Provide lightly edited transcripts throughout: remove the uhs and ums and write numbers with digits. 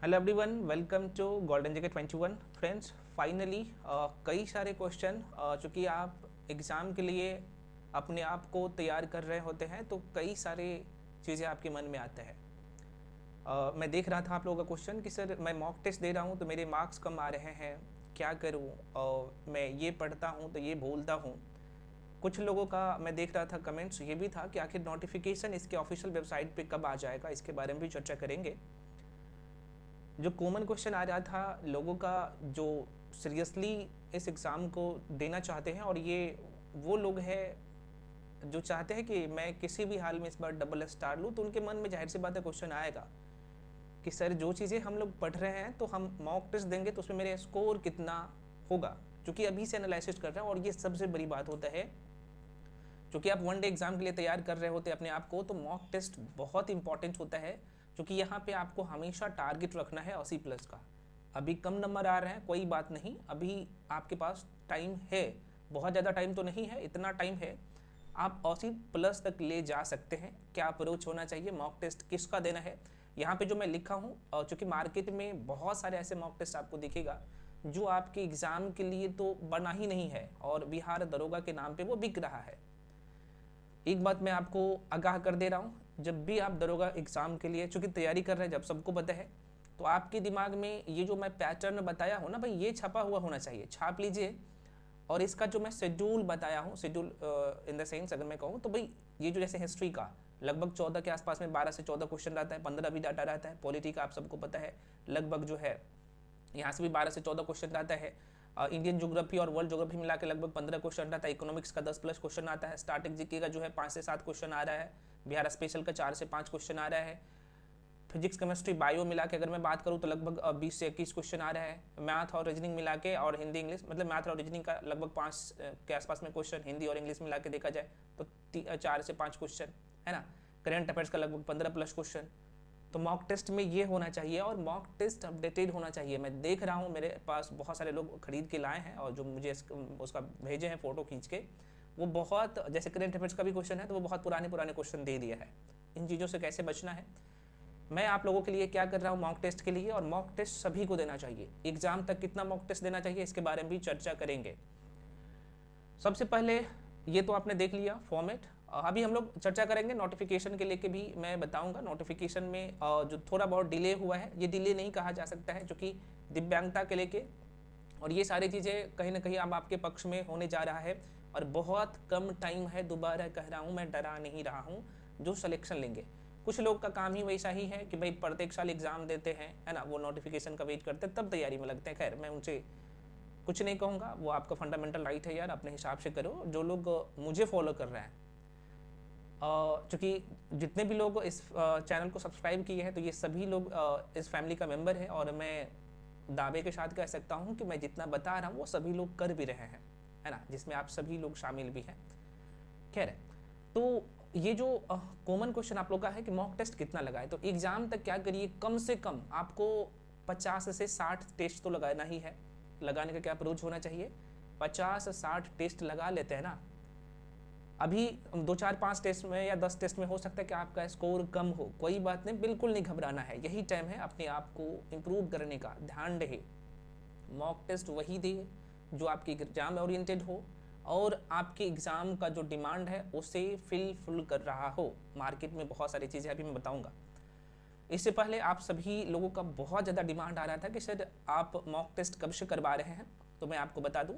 Hello everyone, welcome to Golden Jacket 21। Friends, finally कई सारे question चूँकि आप एग्ज़ाम के लिए अपने आप को तैयार कर रहे होते हैं तो कई सारे चीज़ें आपके मन में आते हैं। मैं देख रहा था आप लोगों का क्वेश्चन कि सर मैं मॉक टेस्ट दे रहा हूँ तो मेरे मार्क्स कम आ रहे हैं, क्या करूँ? मैं ये पढ़ता हूँ तो ये भूलता हूँ। कुछ लोगों का मैं देख रहा था कमेंट्स ये भी था कि आखिर नोटिफिकेशन इसके ऑफिशियल वेबसाइट पे कब आ जाएगा, इसके बारे में भी चर्चा करेंगे। जो कॉमन क्वेश्चन आ रहा था लोगों का, जो सीरियसली इस एग्ज़ाम को देना चाहते हैं, और ये वो लोग हैं जो चाहते हैं कि मैं किसी भी हाल में इस बार डबल स्टार लूँ, तो उनके मन में जाहिर सी बात है क्वेश्चन आएगा कि सर जो चीज़ें हम लोग पढ़ रहे हैं तो हम मॉक टेस्ट देंगे तो उसमें मेरे स्कोर कितना होगा, क्योंकि अभी से एनालिसिस कर रहे हैं। और ये सबसे बड़ी बात होता है, क्योंकि आप वन डे एग्ज़ाम के लिए तैयार कर रहे होते हैं अपने आप को, तो मॉक टेस्ट बहुत इंपॉर्टेंट होता है, क्योंकि यहाँ पे आपको हमेशा टारगेट रखना है 80 प्लस का। अभी कम नंबर आ रहे हैं, कोई बात नहीं, अभी आपके पास टाइम है, बहुत ज़्यादा टाइम तो नहीं है, इतना टाइम है, आप 80 प्लस तक ले जा सकते हैं। क्या अप्रोच होना चाहिए, मॉक टेस्ट किसका देना है, यहाँ पे जो मैं लिखा हूँ, चूँकि मार्केट में बहुत सारे ऐसे मॉक टेस्ट आपको दिखेगा जो आपके एग्ज़ाम के लिए तो बना ही नहीं है और बिहार दरोगा के नाम पे वो बिक रहा है। एक बात मैं आपको आगाह कर दे रहा हूँ, जब भी आप दरोगा एग्ज़ाम के लिए चूँकि तैयारी कर रहे हैं, जब सबको पता है, तो आपके दिमाग में ये जो मैं पैटर्न बताया हूँ ना भाई, ये छपा हुआ होना चाहिए, छाप लीजिए। और इसका जो मैं शेड्यूल बताया हूँ, शेड्यूल इन द सेंस अगर मैं कहूँ तो भाई ये जो जैसे हिस्ट्री का लगभग 14 के आसपास में 12 से 14 क्वेश्चन रहता है, 15 भी डाटा रहता है। पॉलिटी का आप सबको पता है लगभग जो है यहाँ से भी 12 से 14 क्वेश्चन रहता है। इंडियन ज्योग्राफी और वर्ल्ड ज्योग्राफी मिला के लगभग 15 क्वेश्चन रहता है। इकोनॉमिक्स का 10 प्लस क्वेश्चन आता है। स्टैटिक जीके का जो है 5 से 7 क्वेश्चन आ रहा है। बिहार स्पेशल का 4 से 5 क्वेश्चन आ रहा है। फिजिक्स केमिस्ट्री बायो मिला के अगर मैं बात करूँ तो लगभग 20 से 21 क्वेश्चन आ रहा है। मैथ और रीजनिंग मिला के और हिंदी इंग्लिश, मतलब मैथ और रीजनिंग का लगभग 5 के आसपास में क्वेश्चन, हिंदी और इंग्लिश मिला के देखा जाए तो 4 से 5 क्वेश्चन है ना। करेंट अफेयर्स का लगभग 15 प्लस क्वेश्चन। तो मॉक टेस्ट में ये होना चाहिए, और मॉक टेस्ट अपडेटेड होना चाहिए। मैं देख रहा हूँ मेरे पास बहुत सारे लोग खरीद के लाए हैं और जो मुझे उसका भेजे हैं फ़ोटो खींच के, वो बहुत, जैसे करेंट अफेयर्स का भी क्वेश्चन है तो वो बहुत पुराने पुराने क्वेश्चन दे दिया है। इन चीज़ों से कैसे बचना है, मैं आप लोगों के लिए क्या कर रहा हूँ मॉक टेस्ट के लिए। और मॉक टेस्ट सभी को देना चाहिए, एग्ज़ाम तक कितना मॉक टेस्ट देना चाहिए इसके बारे में भी चर्चा करेंगे। सबसे पहले ये तो आपने देख लिया फॉर्मेट, अभी हम लोग चर्चा करेंगे नोटिफिकेशन के लेके भी मैं बताऊंगा। नोटिफिकेशन में जो थोड़ा बहुत डिले हुआ है, ये डिले नहीं कहा जा सकता है, क्योंकि दिव्यांगता के लेके और ये सारी चीज़ें कहीं ना कहीं अब आपके पक्ष में होने जा रहा है, और बहुत कम टाइम है। दोबारा कह रहा हूँ, मैं डरा नहीं रहा हूँ जो सिलेक्शन लेंगे। कुछ लोग का काम ही वैसा ही है कि भाई प्रत्येक साल एग्ज़ाम देते हैं, है ना, वो नोटिफिकेशन का वेट करते हैं तब तैयारी में लगते हैं। खैर, मैं उनसे कुछ नहीं कहूँगा, वो आपका फंडामेंटल राइट है यार, अपने हिसाब से करो। जो लोग मुझे फॉलो कर रहे हैं, चूँकि जितने भी लोग इस चैनल को सब्सक्राइब किए हैं तो ये सभी लोग इस फैमिली का मेंबर है, और मैं दावे के साथ कह सकता हूँ कि मैं जितना बता रहा हूँ वो सभी लोग कर भी रहे हैं, है ना, जिसमें आप सभी लोग शामिल भी हैं। खैर, तो ये जो कॉमन क्वेश्चन आप लोग का है कि मॉक टेस्ट कितना लगाए, तो एग्ज़ाम तक क्या करिए, कम से कम आपको 50 से 60 टेस्ट तो लगाना ही है। लगाने का क्या अप्रोच होना चाहिए, 50-60 टेस्ट लगा लेते हैं ना। अभी 2-4-5 टेस्ट में या 10 टेस्ट में हो सकता है कि आपका स्कोर कम हो, कोई बात नहीं, बिल्कुल नहीं घबराना है। यही टाइम है अपने आप को इम्प्रूव करने का, ध्यान रहे। मॉक टेस्ट वही दे जो आपकी एग्ज़ाम ओरिएंटेड हो और आपके एग्ज़ाम का जो डिमांड है उसे फुल कर रहा हो। मार्केट में बहुत सारी चीज़ें अभी मैं बताऊंगा। इससे पहले आप सभी लोगों का बहुत ज़्यादा डिमांड आ रहा था कि सर आप मॉक टेस्ट कब से करवा रहे हैं, तो मैं आपको बता दूं।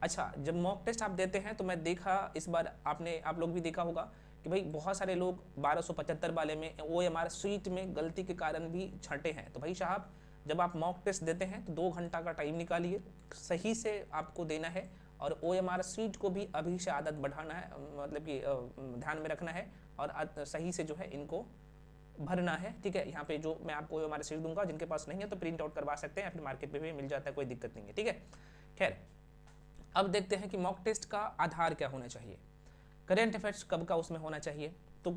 अच्छा, जब मॉक टेस्ट आप देते हैं तो मैं देखा इस बार, आप लोग भी देखा होगा कि भाई बहुत सारे लोग 1275 वाले में OMR शीट में गलती के कारण भी छंटे हैं। तो भाई साहब, जब आप मॉक टेस्ट देते हैं तो 2 घंटा का टाइम निकालिए, सही से आपको देना है, और OMR शीट को भी अभी से आदत बढ़ाना है, मतलब कि ध्यान में रखना है, और सही से जो है इनको भरना है। ठीक है, यहाँ पे जो मैं आपको OMR शीट दूंगा, जिनके पास नहीं है तो प्रिंट आउट करवा सकते हैं, या फिर मार्केट में भी मिल जाता है, कोई दिक्कत नहीं है। ठीक है, खैर, अब देखते हैं कि मॉक टेस्ट का आधार क्या होना चाहिए, करेंट अफेयर्स कब का उसमें होना चाहिए। तो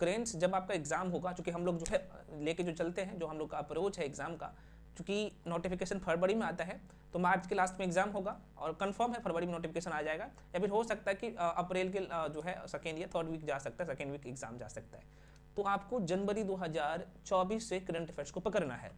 करेंट्स जब आपका एग्जाम होगा, चूँकि हम लोग जो है लेके जो चलते हैं, जो हम लोग का अप्रोच है एग्जाम का, चूँकि नोटिफिकेशन फरवरी में आता है तो मार्च के लास्ट में एग्जाम होगा, और कंफर्म है फरवरी में नोटिफिकेशन आ जाएगा, या फिर हो सकता है कि अप्रैल के जो है सेकेंड या थर्ड वीक जा सकता है, सेकेंड वीक एग्जाम जा सकता है। तो आपको जनवरी 2024 से करंट अफेयर्स को पकड़ना है।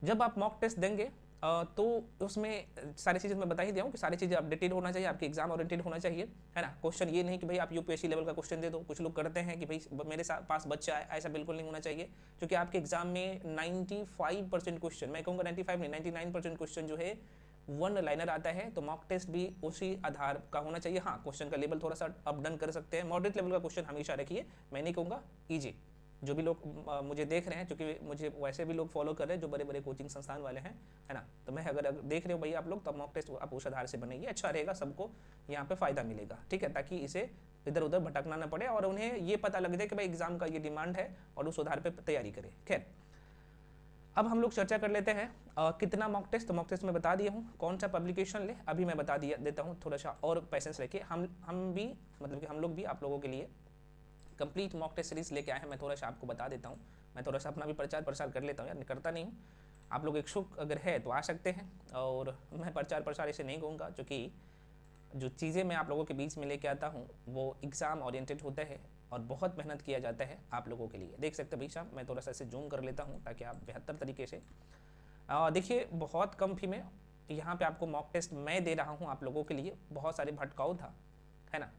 जब आप मॉक टेस्ट देंगे तो उसमें सारी चीज़ें मैं बता ही दिया हूँ कि सारी चीज़ें अपडेटेड होना चाहिए, आपके एग्जाम ओरिएंटेड होना चाहिए, है ना। क्वेश्चन ये नहीं कि भाई आप यूपीएससी लेवल का क्वेश्चन दे दो, कुछ लोग करते हैं कि भाई मेरे पास बच्चा है, ऐसा बिल्कुल नहीं होना चाहिए, क्योंकि आपके एग्जाम में 95% क्वेश्चन, मैं कहूँगा 95 नहीं 99% क्वेश्चन जो है वन लाइनर आता है, तो मॉक टेस्ट भी उसी आधार का होना चाहिए। हाँ, क्वेश्चन का लेवल थोड़ा सा अप डाउन कर सकते हैं, मॉडरेट लेवल का क्वेश्चन हमेशा रखिए, मैं नहीं कहूँगा ईजी। जो भी लोग मुझे देख रहे हैं, क्योंकि मुझे वैसे भी लोग फॉलो कर रहे हैं जो बड़े बड़े कोचिंग संस्थान वाले हैं, है ना, तो मैं अगर देख रहे हो भाई आप लोग, तो मॉक टेस्ट आप उस आधार से बनाइए, अच्छा रहेगा, सबको यहाँ पे फ़ायदा मिलेगा, ठीक है, ताकि इसे इधर उधर भटकना ना पड़े और उन्हें ये पता लग जाए कि भाई एग्जाम का ये डिमांड है और उस आधार पर तैयारी करें। खैर, अब हम लोग चर्चा कर लेते हैं कितना मॉक टेस्ट। तो मॉक टेस्ट में बता दिया हूँ, कौन सा पब्लिकेशन ले अभी मैं बता देता हूँ, थोड़ा सा और पैसेंस रखिए। हम भी मतलब कि हम लोग भी आप लोगों के लिए कंप्लीट मॉक टेस्ट सीरीज लेके आए हैं, मैं थोड़ा सा आपको बता देता हूँ, मैं थोड़ा सा अपना भी प्रचार प्रसार कर लेता हूँ यार, करता नहीं हूँ, आप लोग इच्छुक अगर है तो आ सकते हैं। और मैं प्रचार प्रसार इसे नहीं कहूँगा, क्योंकि जो चीज़ें मैं आप लोगों के बीच में लेके आता हूँ वो एग्ज़ाम ओरिएंटेड होता है और बहुत मेहनत किया जाता है आप लोगों के लिए। देख सकते हैं भाई साहब, मैं थोड़ा सा इसे जूम कर लेता हूँ ताकि आप बेहतर तरीके से देखिए। बहुत कम फी में यहाँ पे आपको मॉक टेस्ट मैं दे रहा हूँ आप लोगों के लिए, बहुत सारे भटकाव था, है ना।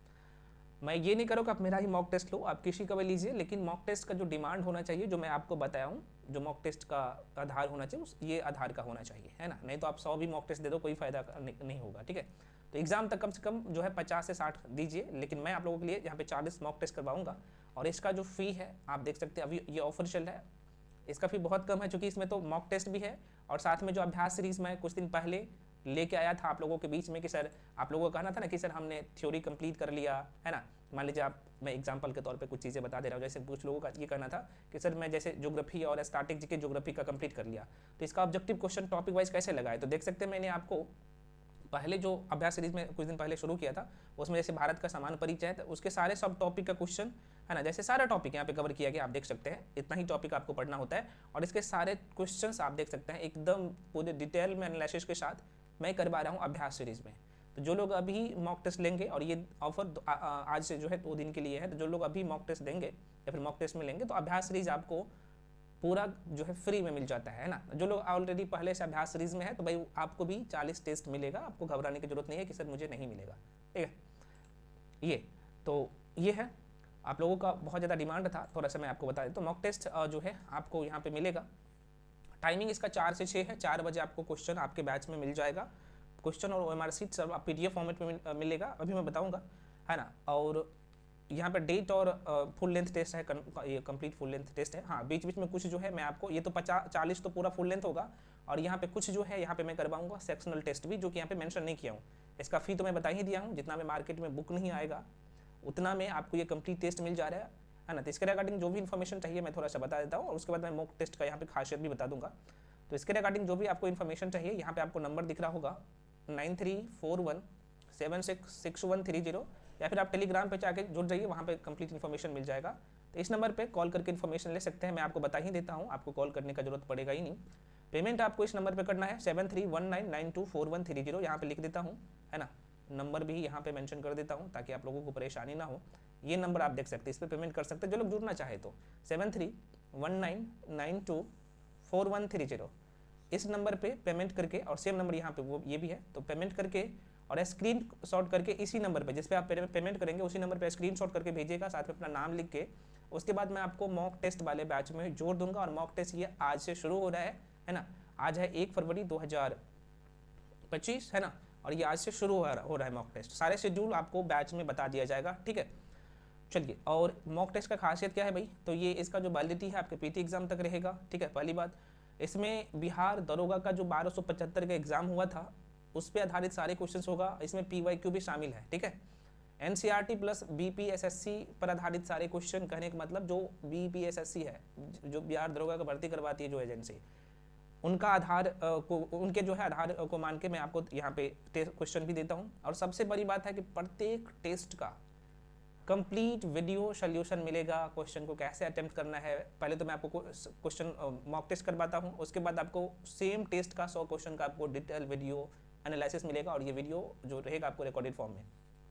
मैं ये नहीं करूँ कि आप मेरा ही मॉक टेस्ट लो, आप किसी का भी लीजिए, लेकिन मॉक टेस्ट का जो डिमांड होना चाहिए, जो मैं आपको बताया हूँ, जो मॉक टेस्ट का आधार होना चाहिए उस ये आधार का होना चाहिए, है ना। नहीं तो आप 100 भी मॉक टेस्ट दे दो, कोई फायदा नहीं होगा, ठीक है। तो एग्जाम तक कम से कम जो है 50 से 60 दीजिए, लेकिन मैं आप लोगों के लिए यहाँ पे 40 मॉक टेस्ट करवाऊंगा। और इसका जो फ़ी है आप देख सकते हैं, अभी ये ऑफर चल रहा है, इसका फ़ी बहुत कम है, क्योंकि इसमें तो मॉक टेस्ट भी है और साथ में जो अभ्यास सीरीज़ मैं कुछ दिन पहले लेके आया था आप लोगों के बीच में कि सर आप लोगों को कहना था ना कि सर हमने थ्योरी कंप्लीट कर लिया, है ना। मान लीजिए आप, मैं एग्जांपल के तौर पे कुछ चीज़ें बता दे रहा हूँ, जैसे कुछ लोगों का ये कहना था कि सर मैं जैसे ज्योग्राफी और स्टैटिक जीके ज्योग्राफी का कंप्लीट कर लिया, तो इसका ऑब्जेक्टिव क्वेश्चन टॉपिक वाइज कैसे लगाए। तो देख सकते हैं मैंने आपको पहले जो अभ्यास सीरीज में कुछ दिन पहले शुरू किया था, उसमें जैसे भारत का सामान्य परिचय है, तो उसके सारे सब टॉपिक का क्वेश्चन, है ना, जैसे सारा टॉपिक यहाँ पे कवर किया गया, आप देख सकते हैं इतना ही टॉपिक आपको पढ़ना होता है और इसके सारे क्वेश्चंस आप देख सकते हैं एकदम पूरे डिटेल में एनालिसिस के साथ मैं करवा रहा हूँ अभ्यास सीरीज में। तो जो लोग अभी मॉक टेस्ट लेंगे, और ये ऑफर आज से जो है 2 दिन के लिए है, तो जो लोग अभी मॉक टेस्ट देंगे या फिर मॉक टेस्ट में लेंगे, तो अभ्यास सीरीज आपको पूरा जो है फ्री में मिल जाता है ना। जो लोग ऑलरेडी पहले से अभ्यास सीरीज में है, तो भाई आपको भी 40 टेस्ट मिलेगा, आपको घबराने की जरूरत नहीं है कि सर मुझे नहीं मिलेगा, ठीक है। ये तो ये है, आप लोगों का बहुत ज़्यादा डिमांड था, थोड़ा सा मैं आपको बता देता हूँ। मॉक टेस्ट जो है आपको यहाँ पे मिलेगा, टाइमिंग इसका 4 से 6 है, 4 बजे आपको क्वेश्चन आपके बैच में मिल जाएगा, क्वेश्चन और OMR शीट सब आप PDF फॉर्मेट में मिलेगा, अभी मैं बताऊँगा, है ना। और यहाँ पे डेट और फुल लेंथ टेस्ट है, ये कंप्लीट फुल लेंथ टेस्ट है। हाँ, बीच बीच में कुछ जो है मैं आपको, ये तो 40 तो पूरा फुल लेंथ होगा, और यहाँ पे कुछ जो है यहाँ पे मैं करवाऊंगा सेक्शनल टेस्ट भी, जो कि यहाँ पे मेंशन नहीं किया हूँ। इसका फ़ी तो मैं बता ही दिया हूँ, जितना में मार्केट में बुक नहीं आएगा उतना में आपको ये कंप्लीट टेस्ट मिल जा रहा है ना। तो इसके रिगार्डिंग जो भी इन्फॉर्मेशन चाहिए मैं थोड़ा सा बता देता हूँ, और उसके बाद मैं मॉक टेस्ट का यहाँ पे खासियत भी बता दूंगा। तो इसके रिगार्डिंग जो भी आपको इन्फॉर्मेशन चाहिए, यहाँ पे आपको नंबर दिख रहा होगा 9341766130, या फिर आप टेलीग्राम पे जाके जुड़ जाइए, वहाँ पे कंप्लीट इन्फॉर्मेशन मिल जाएगा। तो इस नंबर पे कॉल करके इन्फॉर्मेशन ले सकते हैं, मैं आपको बता ही देता हूँ, आपको कॉल करने का जरूरत पड़ेगा ही नहीं। पेमेंट आपको इस नंबर पे करना है 7319924130, यहाँ पे लिख देता हूँ, है ना। नंबर भी यहाँ पे मेंशन कर देता हूँ ताकि आप लोगों को परेशानी ना हो। ये नंबर आप देख सकते हैं, इस पर पेमेंट कर सकते हैं जो लोग जुड़ना चाहे तो 7319924130, इस नंबर पे पेमेंट करके, और सेम नंबर यहाँ पे वो ये भी है, तो पेमेंट करके और स्क्रीन शॉट करके इसी नंबर पे जिस पे आप पेमेंट करेंगे उसी नंबर पे स्क्रीन शॉट करके भेजिएगा, साथ में अपना नाम लिख के। उसके बाद मैं आपको मॉक टेस्ट वाले बैच में जोड़ दूंगा, और मॉक टेस्ट ये आज से शुरू हो रहा है ना। आज है 1 फरवरी 2025, है ना, और ये आज से शुरू हो रहा है मॉक टेस्ट। सारे शेड्यूल आपको बैच में बता दिया जाएगा, ठीक है। चलिए, और मॉक टेस्ट का खासियत क्या है भाई, तो ये इसका जो वैलिडिटी है आपके PT एग्जाम तक रहेगा, ठीक है। पहली बात, इसमें बिहार दरोगा का जो 1275 का एग्जाम हुआ था उस पर आधारित सारे क्वेश्चंस होगा, इसमें PYQ भी शामिल है, ठीक है। NCERT प्लस BPSSC पर आधारित सारे क्वेश्चन, कहने का मतलब जो BPSSC है, जो बिहार दरोगा का भर्ती करवाती है जो एजेंसी, उनका आधार को, उनके जो है आधार को मान के मैं आपको यहाँ पे क्वेश्चन भी देता हूँ। और सबसे बड़ी बात है कि प्रत्येक टेस्ट का कंप्लीट वीडियो सोल्यूशन मिलेगा, क्वेश्चन को कैसे अटेम्प्ट करना है। पहले तो मैं आपको क्वेश्चन मॉक टेस्ट करवाता हूँ, उसके बाद आपको सेम टेस्ट का 100 क्वेश्चन का आपको डिटेल वीडियो एनालिसिस मिलेगा, और ये वीडियो जो रहेगा आपको रिकॉर्डेड फॉर्म में।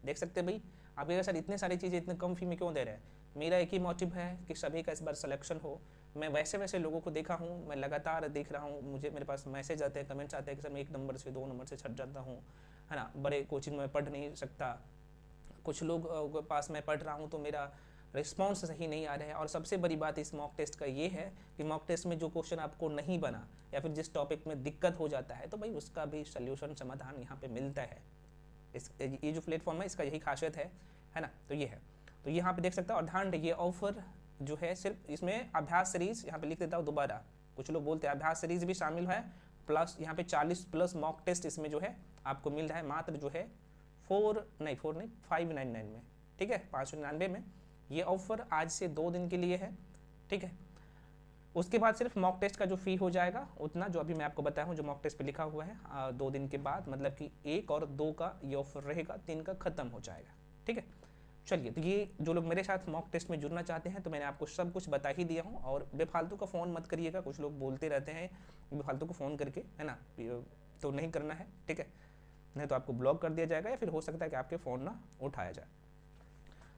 देख सकते हैं भाई, आप ये सर इतने सारी चीज़ें इतने कम फी में क्यों दे रहे हैं। मेरा एक ही मोटिव है कि सभी का इस बार सिलेक्शन हो, मैं वैसे वैसे लोगों को देखा हूँ, मैं लगातार देख रहा हूँ, मेरे पास मैसेज आते हैं, कमेंट्स आते हैं कि सर मैं 1 नंबर से 2 नंबर से छट जाता हूँ, है ना, बड़े कोचिंग में पढ़ नहीं सकता। कुछ लोग के पास मैं पढ़ रहा हूँ तो मेरा रिस्पॉन्स सही नहीं आ रहा है। और सबसे बड़ी बात इस मॉक टेस्ट का ये है कि मॉक टेस्ट में जो क्वेश्चन आपको नहीं बना या फिर जिस टॉपिक में दिक्कत हो जाता है, तो भाई उसका भी सोल्यूशन, समाधान यहाँ पे मिलता है। ये जो प्लेटफॉर्म है इसका यही खासियत है ना। तो ये है, तो यहाँ पे देख सकता हो। और ध्यान रखिए, ऑफर जो है सिर्फ इसमें अभ्यास सीरीज, यहाँ पे लिख देता हूँ दोबारा, कुछ लोग बोलते हैं अभ्यास सीरीज भी शामिल है, प्लस यहाँ पे 40 प्लस मॉक टेस्ट इसमें जो है आपको मिल रहा है मात्र जो है 599 में, ठीक है, 599 में। ये ऑफर आज से 2 दिन के लिए है, ठीक है। उसके बाद सिर्फ मॉक टेस्ट का जो फी हो जाएगा उतना, जो अभी मैं आपको बताया हूँ, जो मॉक टेस्ट पे लिखा हुआ है 2 दिन के बाद, मतलब कि 1 और 2 का ये ऑफर रहेगा, 3 का खत्म हो जाएगा, ठीक है। चलिए, तो ये जो लोग मेरे साथ मॉक टेस्ट में जुड़ना चाहते हैं, तो मैंने आपको सब कुछ बता ही दिया हूँ। और बेफालतू का फ़ोन मत करिएगा, कुछ लोग बोलते रहते हैं बेफालतू को फ़ोन करके, है ना, तो नहीं करना है, ठीक है, नहीं तो आपको ब्लॉक कर दिया जाएगा या फिर हो सकता है कि आपके फ़ोन ना उठाया जाए।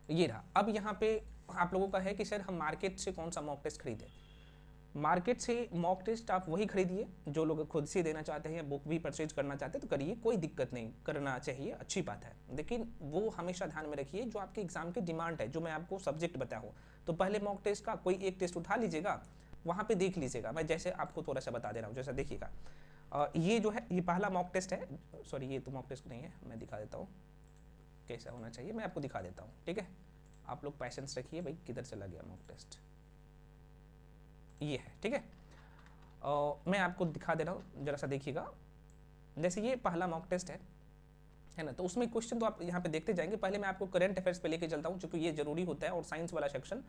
ये रहा। अब यहाँ पे आप लोगों का है कि सर हम मार्केट से कौन सा मॉक टेस्ट खरीदें। मार्केट से मॉक टेस्ट आप वही खरीदिए जो लोग खुद से देना चाहते हैं, बुक भी परचेज करना चाहते हैं तो करिए, कोई दिक्कत नहीं, करना चाहिए, अच्छी बात है। लेकिन वो हमेशा ध्यान में रखिए जो आपके एग्जाम की डिमांड है, जो मैं आपको सब्जेक्ट बताया हूँ, तो पहले मॉक टेस्ट का कोई एक टेस्ट उठा लीजिएगा, वहाँ पे देख लीजिएगा। मैं जैसे आपको थोड़ा सा बता दे रहा हूँ, जैसा देखिएगा, ये जो है ये पहला मॉक टेस्ट है, सॉरी ये तो मॉक टेस्ट नहीं है, मैं दिखा देता हूँ कैसा होना चाहिए, मैं आपको दिखा देता हूँ, ठीक है। आप लोग पैशेंस रखिए भाई, किधर चला गया मॉक टेस्ट, ये है, ठीक है। मैं आपको दिखा दे रहा हूँ, जरा सा देखिएगा। जैसे ये पहला मॉक टेस्ट है ना, तो उसमें क्वेश्चन तो आप यहाँ पे देखते जाएंगे। पहले मैं आपको करंट अफेयर्स पे लेके चलता हूँ, क्योंकि ये जरूरी होता है, और साइंस वाला सेक्शन,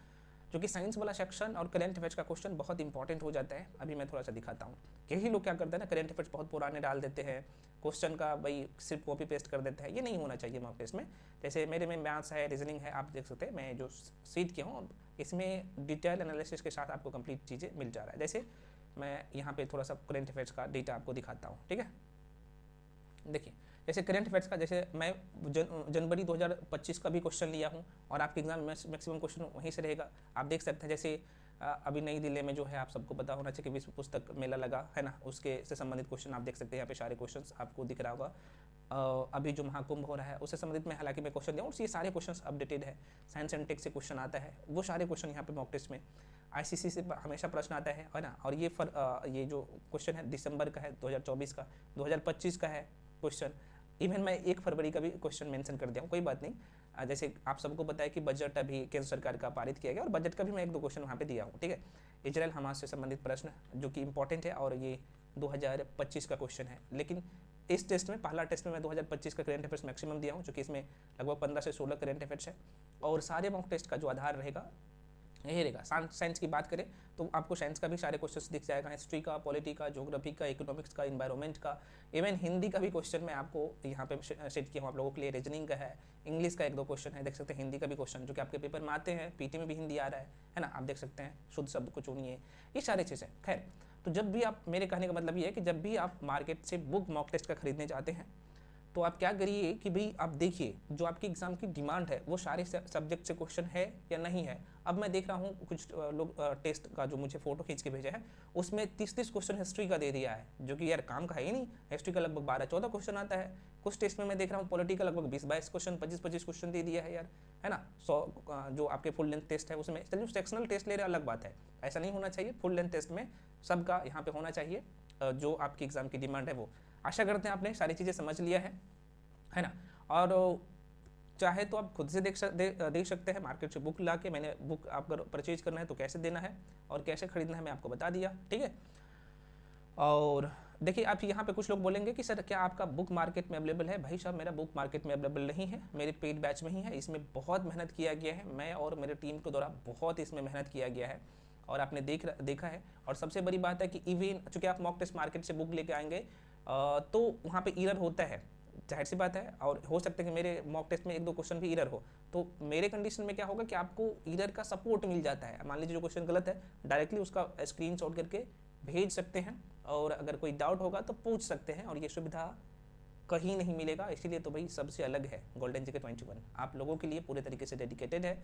जो कि साइंस वाला सेक्शन और करंट अफेयर्स का क्वेश्चन बहुत इंपॉर्टेंट हो जाता है। अभी मैं थोड़ा सा दिखाता हूँ। यही लोग क्या करते हैं ना, करंट अफेयर्स बहुत पुराने डाल देते हैं, क्वेश्चन का भाई सिर्फ कॉपी पेस्ट कर देते हैं, ये नहीं होना चाहिए मॉक टेस्ट में। जैसे मेरे में मैथ्स है, रीजनिंग है, आप देख सकते हैं मैं जो सीट किया हूँ इसमें डिटेल एनालिसिस के साथ आपको कंप्लीट चीज़ें मिल जा रहा है। जैसे मैं यहाँ पे थोड़ा सा करंट अफेयर्स का डेटा आपको दिखाता हूँ, ठीक है। देखिए, जैसे करंट अफेयर्स का, जैसे मैं जनवरी 2025 का भी क्वेश्चन लिया हूँ, और आपके एग्जाम में मैक्सिमम क्वेश्चन वहीं से रहेगा। आप देख सकते हैं, जैसे अभी नई दिल्ली में जो है, आप सबको पता होना चाहिए कि विश्व पुस्तक मेला लगा है ना, उसके से संबंधित क्वेश्चन आप देख सकते हैं। यहाँ पे सारे क्वेश्चंस आपको दिख रहा होगा। अभी जो महाकुंभ हो रहा है उससे संबंधित में हालांकि मैं क्वेश्चन दिया, और ये सारे क्वेश्चन अपडेटेड है। साइंस एंड टेक से क्वेश्चन आता है, वो सारे क्वेश्चन यहाँ पे मॉक टेस्ट में। ICC से हमेशा प्रश्न आता है ना। और ये जो क्वेश्चन है दिसंबर का है 2024 का, 2025 का है क्वेश्चन। इवन मैं 1 फरवरी का भी क्वेश्चन मेंशन कर दिया हूँ, कोई बात नहीं। जैसे आप सबको पता है कि बजट अभी केंद्र सरकार का पारित किया गया, और बजट का भी मैं 1-2 क्वेश्चन वहाँ पे दिया हूँ, ठीक है। इजराइल हमास से संबंधित प्रश्न जो कि इंपॉर्टेंट है, और ये 2025 का क्वेश्चन है। लेकिन इस टेस्ट में, पहला टेस्ट में मैं 2025 का करंट अफेयर्स मैक्सिमम दिया हूँ, क्योंकि इसमें लगभग 15 से 16 करंट अफेयर्स है। और सारे मॉक टेस्ट का जो आधार रहेगा यही रहेगा। साइंस की बात करें तो आपको साइंस का भी सारे क्वेश्चंस दिख जाएगा, हिस्ट्री का, पॉलिटी का, ज्योग्राफी का, इकोनॉमिक्स का, इन्वायरमेंट का, इवन हिंदी का भी क्वेश्चन मैं आपको यहाँ पे सेट किया हूँ आप लोगों के लिए। रीजनिंग का है, इंग्लिश का 1-2 क्वेश्चन है, देख सकते हैं। हिंदी का भी क्वेश्चन जो कि आपके पेपर में आते हैं, PT में भी हिंदी आ रहा है ना, आप देख सकते हैं। शुद्ध शब्द को चुनिए, ये सारी चीज़ें। खैर, तो जब भी आप, मेरे कहने का मतलब ये है कि जब भी आप मार्केट से बुक मॉक टेस्ट का खरीदने जाते हैं, तो आप क्या करिए कि भाई आप देखिए जो आपकी एग्जाम की डिमांड है वो सारे सब्जेक्ट से क्वेश्चन है या नहीं है। अब मैं देख रहा हूँ कुछ लोग टेस्ट का जो मुझे फोटो खींच के भेजा है, उसमें 30-30 क्वेश्चन हिस्ट्री का दे दिया है, जो कि यार काम का है ही नहीं। हिस्ट्री का लगभग 12-14 क्वेश्चन आता है। कुछ टेस्ट में मैं देख रहा हूँ पॉलिटी का लगभग 20-22 क्वेश्चन, 25-25 क्वेश्चन दे दिया है यार, है ना। 100 जो आपके फुल लेंथ टेस्ट है उसमें, चलिए सेक्शनल टेस्ट ले रहे अलग बात है, ऐसा नहीं होना चाहिए। फुल लेंथ टेस्ट में सबका यहाँ पे होना चाहिए जो आपकी एग्जाम की डिमांड है वो। आशा करते हैं आपने सारी चीज़ें समझ लिया है ना। और चाहे तो आप खुद से देख सकते हैं मार्केट से बुक ला के। मैंने बुक आपको परचेज करना है तो कैसे देना है और कैसे खरीदना है मैं आपको बता दिया, ठीक है। और देखिए, आप यहाँ पे कुछ लोग बोलेंगे कि सर क्या आपका बुक मार्केट में अवेलेबल है। भाई साहब, मेरा बुक मार्केट में अवेलेबल नहीं है, मेरे पेड बैच में ही है। इसमें बहुत मेहनत किया गया है, मैं और मेरे टीम के द्वारा बहुत इसमें मेहनत किया गया है, और आपने देखा है। और सबसे बड़ी बात है कि इवन चूँकि आप मॉक टेस्ट मार्केट से बुक लेके आएंगे तो वहाँ पर ईरर होता है, जाहिर सी बात है। और हो सकता है कि मेरे मॉक टेस्ट में 1-2 क्वेश्चन भी ईरर हो, तो मेरे कंडीशन में क्या होगा कि आपको ईरर का सपोर्ट मिल जाता है। मान लीजिए जो क्वेश्चन गलत है, डायरेक्टली उसका स्क्रीनशॉट करके भेज सकते हैं, और अगर कोई डाउट होगा तो पूछ सकते हैं, और ये सुविधा कहीं नहीं मिलेगा। इसीलिए तो भाई सबसे अलग है गोल्डन GK 21, आप लोगों के लिए पूरे तरीके से डेडिकेटेड है।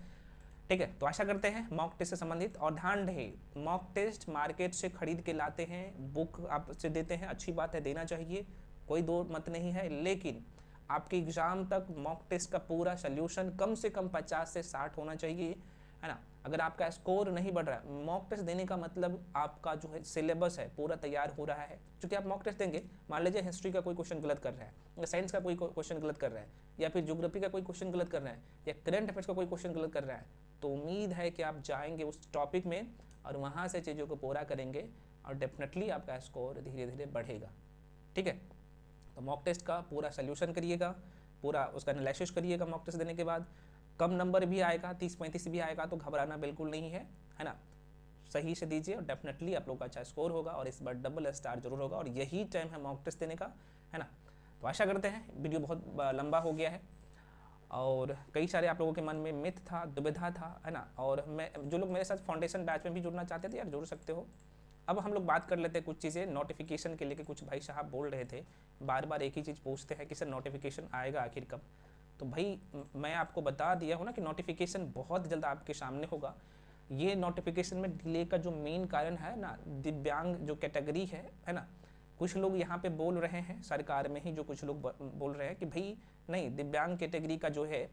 ठीक है। तो आशा करते हैं मॉक टेस्ट से संबंधित, और ध्यान रहे मॉक टेस्ट मार्केट से खरीद के लाते हैं, बुक आपसे देते हैं, अच्छी बात है, देना चाहिए, कोई दो मत नहीं है, लेकिन आपके एग्जाम तक मॉक टेस्ट का पूरा सोल्यूशन कम से कम 50 से 60 होना चाहिए, है ना। अगर आपका स्कोर नहीं बढ़ रहा है, मॉक टेस्ट देने का मतलब आपका जो है सिलेबस है पूरा तैयार हो रहा है। क्योंकि आप मॉक टेस्ट देंगे, मान लीजिए हिस्ट्री का कोई क्वेश्चन गलत कर रहा है, या साइंस का कोई क्वेश्चन गलत कर रहा है, या फिर ज्योग्राफी का कोई क्वेश्चन गलत कर रहा है, या करंट अफेयर्स का कोई क्वेश्चन गलत कर रहा है, तो उम्मीद है कि आप जाएंगे उस टॉपिक में और वहाँ से चीज़ों को पूरा करेंगे और डेफिनेटली आपका स्कोर धीरे धीरे बढ़ेगा। ठीक है। तो मॉक टेस्ट का पूरा सोल्यूशन करिएगा, पूरा उसका एनालिसिस करिएगा। मॉक टेस्ट देने के बाद कम नंबर भी आएगा, 30-35 भी आएगा, तो घबराना बिल्कुल नहीं है, है ना। सही से दीजिए और डेफिनेटली आप लोग का अच्छा स्कोर होगा और इस बार डबल स्टार जरूर होगा, और यही टाइम है मॉक टेस्ट देने का, है ना। तो आशा करते हैं, वीडियो बहुत लंबा हो गया है और कई सारे आप लोगों के मन में मिथ था, दुविधा था, है ना। और मैं, जो लोग मेरे साथ फाउंडेशन बैच में भी जुड़ना चाहते थे यार, जुड़ सकते हो। अब हम लोग बात कर लेते हैं कुछ चीज़ें नोटिफिकेशन के लेके। कुछ भाई साहब बोल रहे थे, बार बार एक ही चीज़ पूछते हैं कि सर नोटिफिकेशन आएगा आखिर कब। तो भाई मैं आपको बता दिया हूँ ना कि नोटिफिकेशन बहुत जल्द आपके सामने होगा। ये नोटिफिकेशन में डिले का जो मेन कारण है ना, दिव्यांग जो कैटेगरी है ना। कुछ लोग यहाँ पे बोल रहे हैं, सरकार में ही जो कुछ लोग बोल रहे हैं कि भाई नहीं, दिव्यांग कैटेगरी का जो है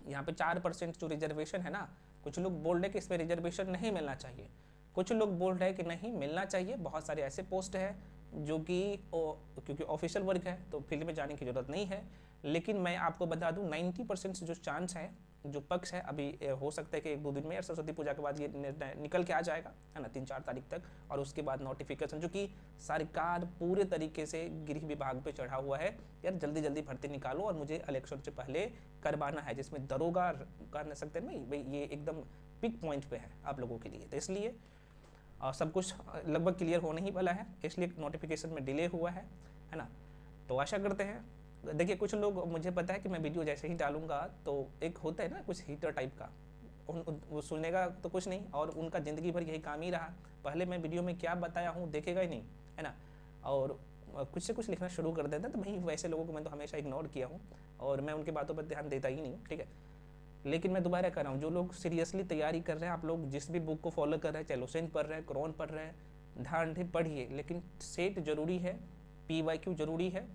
यहाँ पे 4% जो रिजर्वेशन है ना, कुछ लोग बोल रहे हैं कि इसमें रिजर्वेशन नहीं मिलना चाहिए, कुछ लोग बोल रहे हैं कि नहीं मिलना चाहिए। बहुत सारे ऐसे पोस्ट है जो कि क्योंकि ऑफिशियल वर्क है तो फील्ड में जाने की ज़रूरत नहीं है। लेकिन मैं आपको बता दूं 90% जो चांस है, जो पक्ष है, अभी हो सकता है कि 1-2 दिन में या सरस्वती पूजा के बाद ये निकल के आ जाएगा, है ना, 3-4 तारीख तक। और उसके बाद नोटिफिकेशन, जो कि सरकार पूरे तरीके से गृह विभाग पे चढ़ा हुआ है, यार जल्दी जल्दी भर्ती निकालो और मुझे इलेक्शन से पहले करवाना है, जिसमें दरोगा कर सकते हैं भाई, ये एकदम पिक पॉइंट पे है आप लोगों के लिए। तो इसलिए सब कुछ लगभग क्लियर होने ही वाला है, इसलिए नोटिफिकेशन में डिले हुआ है ना। तो आशा करते हैं, देखिए कुछ लोग, मुझे पता है कि मैं वीडियो जैसे ही डालूंगा तो एक होता है ना कुछ हीटर टाइप का, वो सुनेगा तो कुछ नहीं, और उनका ज़िंदगी भर यही काम ही रहा, पहले मैं वीडियो में क्या बताया हूँ देखेगा ही नहीं, है ना, और कुछ से कुछ लिखना शुरू कर देता है। तो भाई वैसे लोगों को मैं तो हमेशा इग्नोर किया हूँ और मैं उनकी बातों पर ध्यान देता ही नहीं, ठीक है। लेकिन मैं दोबारा कर रहा हूँ, जो लोग सीरियसली तैयारी कर रहे हैं, आप लोग जिस भी बुक को फॉलो कर रहे हैं, चाहे लुसेंट पढ़ रहे हैं, क्रॉन पढ़ रहे हैं, ध्यान से पढ़िए, लेकिन सेट जरूरी है, PYQ जरूरी है,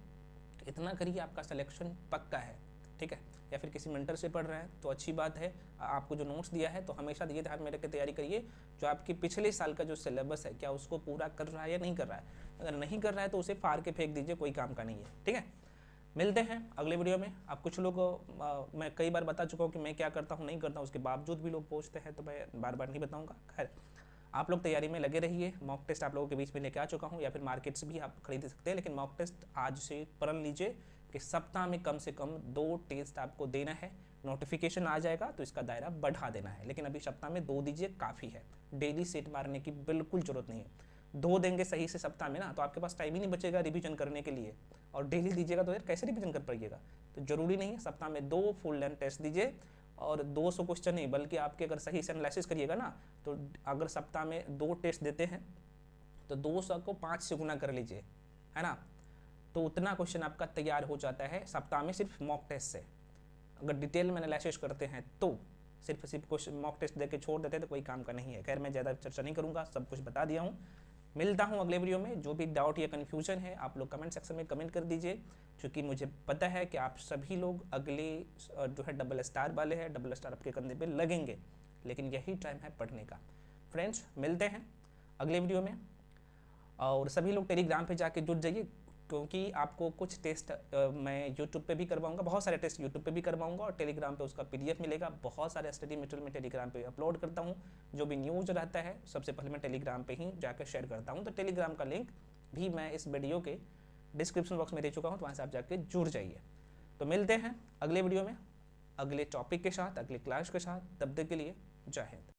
इतना करिए आपका सिलेक्शन पक्का है, ठीक है। या फिर किसी मेंटर से पढ़ रहे हैं तो अच्छी बात है, आपको जो नोट्स दिया है तो हमेशा ये ध्यान में रख के तैयारी करिए, जो आपके पिछले साल का जो सिलेबस है क्या उसको पूरा कर रहा है या नहीं कर रहा है। अगर नहीं कर रहा है तो उसे फाड़ के फेंक दीजिए, कोई काम का नहीं है, ठीक है। मिलते हैं अगले वीडियो में। अब कुछ लोग, मैं कई बार बता चुका हूँ कि मैं क्या करता हूँ नहीं करता हूँ, उसके बावजूद भी लोग पूछते हैं, तो मैं बार बार नहीं बताऊँगा। खैर, आप लोग तैयारी में लगे रहिए। मॉक टेस्ट आप लोगों के बीच में लेके आ चुका हूँ, या फिर मार्केट से भी आप खरीद सकते हैं, लेकिन मॉक टेस्ट आज से प्रण लीजिए कि सप्ताह में कम से कम 2 टेस्ट आपको देना है। नोटिफिकेशन आ जाएगा तो इसका दायरा बढ़ा देना है, लेकिन अभी सप्ताह में 2 दीजिए, काफ़ी है। डेली सेट मारने की बिल्कुल जरूरत नहीं है। 2 देंगे सही से सप्ताह में ना, तो आपके पास टाइम ही नहीं बचेगा रिवीजन करने के लिए, और डेली दीजिएगा तो यार कैसे रिवीजन कर पाइएगा। तो जरूरी नहीं है, सप्ताह में 2 फुल लेंथ टेस्ट दीजिए, और 200 क्वेश्चन नहीं, बल्कि आपके अगर सही से एनालिसिस करिएगा ना, तो अगर सप्ताह में 2 टेस्ट देते हैं तो 200 को 5 से गुना कर लीजिए, है ना। तो उतना क्वेश्चन आपका तैयार हो जाता है सप्ताह में सिर्फ मॉक टेस्ट से। अगर डिटेल में एनालिसिस करते हैं तो सिर्फ क्वेश्चन मॉक टेस्ट देके छोड़ देते हैं तो कोई काम का नहीं है। खैर, मैं ज़्यादा चर्चा नहीं करूँगा, सब कुछ बता दिया हूँ। मिलता हूँ अगले वीडियो में। जो भी डाउट या कन्फ्यूजन है आप लोग कमेंट सेक्शन में कमेंट कर दीजिए, क्योंकि मुझे पता है कि आप सभी लोग अगले जो है डबल स्टार वाले हैं, डबल स्टार आपके कंधे पे लगेंगे, लेकिन यही टाइम है पढ़ने का। फ्रेंड्स, मिलते हैं अगले वीडियो में, और सभी लोग टेलीग्राम पे जाके जुड़ जाइए, क्योंकि आपको कुछ टेस्ट मैं यूट्यूब पे भी करवाऊंगा, बहुत सारे टेस्ट यूट्यूब पे भी करवाऊंगा, और टेलीग्राम पे उसका PDF मिलेगा। बहुत सारे स्टडी मटेरियल में टेलीग्राम पे अपलोड करता हूँ, जो भी न्यूज़ रहता है सबसे पहले मैं टेलीग्राम पे ही जाकर शेयर करता हूँ। तो टेलीग्राम का लिंक भी मैं इस वीडियो के डिस्क्रिप्शन बॉक्स में दे चुका हूँ, तो वहाँ से आप जाके जुड़ जाइए। तो मिलते हैं अगले वीडियो में अगले टॉपिक के साथ, अगले क्लास के साथ। तब तक के लिए जय हिंद।